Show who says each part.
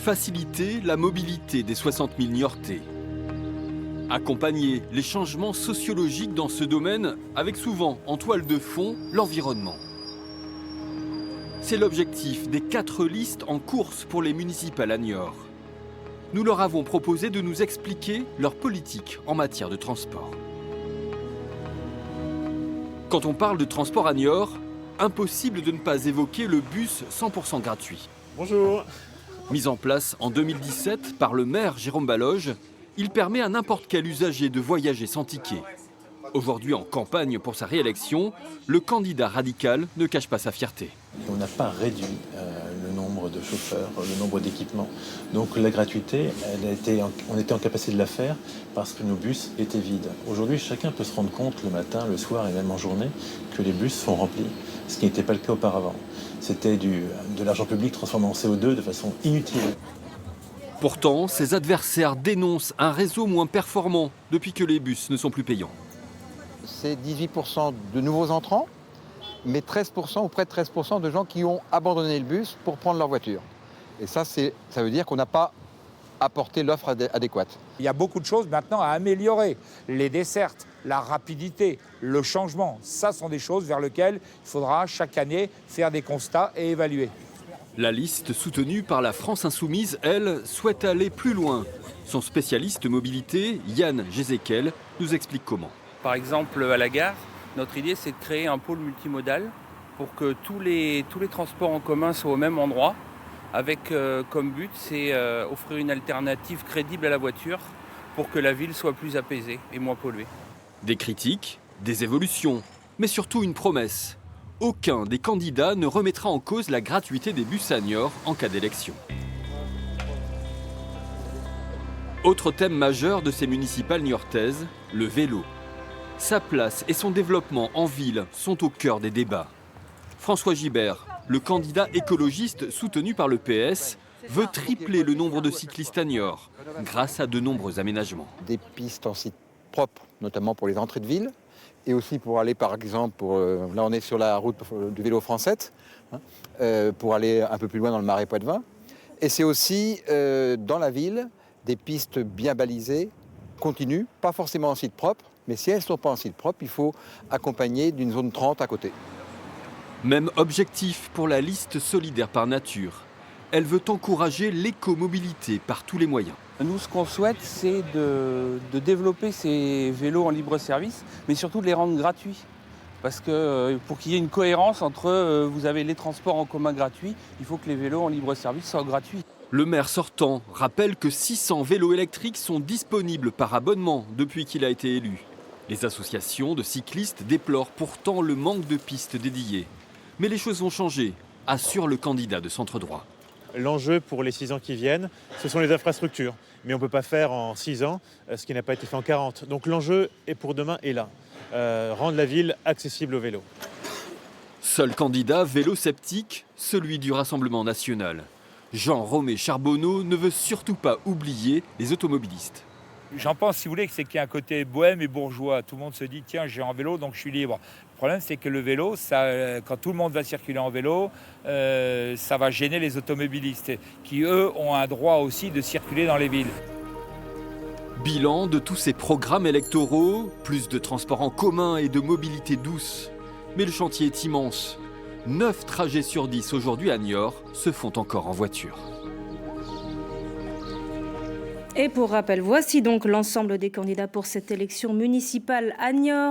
Speaker 1: faciliter la mobilité des 60 000 Niortais. Accompagner les changements sociologiques dans ce domaine avec souvent en toile de fond l'environnement. C'est l'objectif des 4 listes en course pour les municipales à Niort. Nous leur avons proposé de nous expliquer leur politique en matière de transport. Quand on parle de transport à Niort, impossible de ne pas évoquer le bus 100% gratuit.
Speaker 2: Bonjour.
Speaker 1: Mis en place en 2017 par le maire Jérôme Baloge, il permet à n'importe quel usager de voyager sans ticket. Aujourd'hui en campagne pour sa réélection, le candidat radical ne cache pas sa fierté.
Speaker 3: On n'a pas réduit le nombre de chauffeurs, le nombre d'équipements. Donc la gratuité, on était en capacité de la faire parce que nos bus étaient vides. Aujourd'hui, chacun peut se rendre compte le matin, le soir et même en journée que les bus sont remplis, ce qui n'était pas le cas auparavant. C'était de l'argent public transformé en CO2 de façon inutile.
Speaker 1: Pourtant, ses adversaires dénoncent un réseau moins performant depuis que les bus ne sont plus payants.
Speaker 4: C'est 18% de nouveaux entrants, mais 13% ou près de 13% de gens qui ont abandonné le bus pour prendre leur voiture. Et ça veut dire qu'on n'a pas apporté l'offre adéquate.
Speaker 5: Il y a beaucoup de choses maintenant à améliorer. Les dessertes, la rapidité, le changement, ça sont des choses vers lesquelles il faudra chaque année faire des constats et évaluer.
Speaker 1: La liste soutenue par la France Insoumise, elle, souhaite aller plus loin. Son spécialiste mobilité, Yann Gézéquel, nous explique comment.
Speaker 6: Par exemple, à la gare, notre idée, c'est de créer un pôle multimodal pour que tous les transports en commun soient au même endroit, avec comme but, c'est offrir une alternative crédible à la voiture pour que la ville soit plus apaisée et moins polluée.
Speaker 1: Des critiques, des évolutions, mais surtout une promesse. Aucun des candidats ne remettra en cause la gratuité des bus à Niort en cas d'élection. Autre thème majeur de ces municipales niortaises, le vélo. Sa place et son développement en ville sont au cœur des débats. François Gibert, le candidat écologiste soutenu par le PS, veut tripler le nombre de cyclistes à Niort grâce à de nombreux aménagements.
Speaker 4: Des pistes en site propre, notamment pour les entrées de ville, et aussi pour aller par exemple, là on est sur la route du vélo française, pour aller un peu plus loin dans le Marais Poitevin. Et c'est aussi dans la ville des pistes bien balisées, continues, pas forcément en site propre, mais si elles ne sont pas en site propre, il faut accompagner d'une zone 30 à côté.
Speaker 1: Même objectif pour la liste solidaire par nature. Elle veut encourager l'écomobilité par tous les moyens.
Speaker 6: Nous, ce qu'on souhaite, c'est de développer ces vélos en libre service, mais surtout de les rendre gratuits. Parce que pour qu'il y ait une cohérence entre, vous avez les transports en commun gratuits, il faut que les vélos en libre service soient gratuits.
Speaker 1: Le maire sortant rappelle que 600 vélos électriques sont disponibles par abonnement depuis qu'il a été élu. Les associations de cyclistes déplorent pourtant le manque de pistes dédiées. Mais les choses vont changer, assure le candidat de centre droit.
Speaker 2: L'enjeu pour les 6 ans qui viennent, ce sont les infrastructures. Mais on ne peut pas faire en 6 ans ce qui n'a pas été fait en 40. Donc l'enjeu est pour demain est là. Rendre la ville accessible au vélo.
Speaker 1: Seul candidat vélo sceptique, celui du Rassemblement national. Jean-Romé Charbonneau ne veut surtout pas oublier les automobilistes.
Speaker 5: J'en pense, si vous voulez, que c'est qu'il y a un côté bohème et bourgeois. Tout le monde se dit, tiens, j'ai un vélo, donc je suis libre. Le problème, c'est que le vélo, quand tout le monde va circuler en vélo, ça va gêner les automobilistes, qui, eux, ont un droit aussi de circuler dans les villes.
Speaker 1: Bilan de tous ces programmes électoraux, plus de transports en commun et de mobilité douce. Mais le chantier est immense. 9 trajets sur 10 aujourd'hui à Niort se font encore en voiture.
Speaker 7: Et pour rappel, voici donc l'ensemble des candidats pour cette élection municipale à Niort.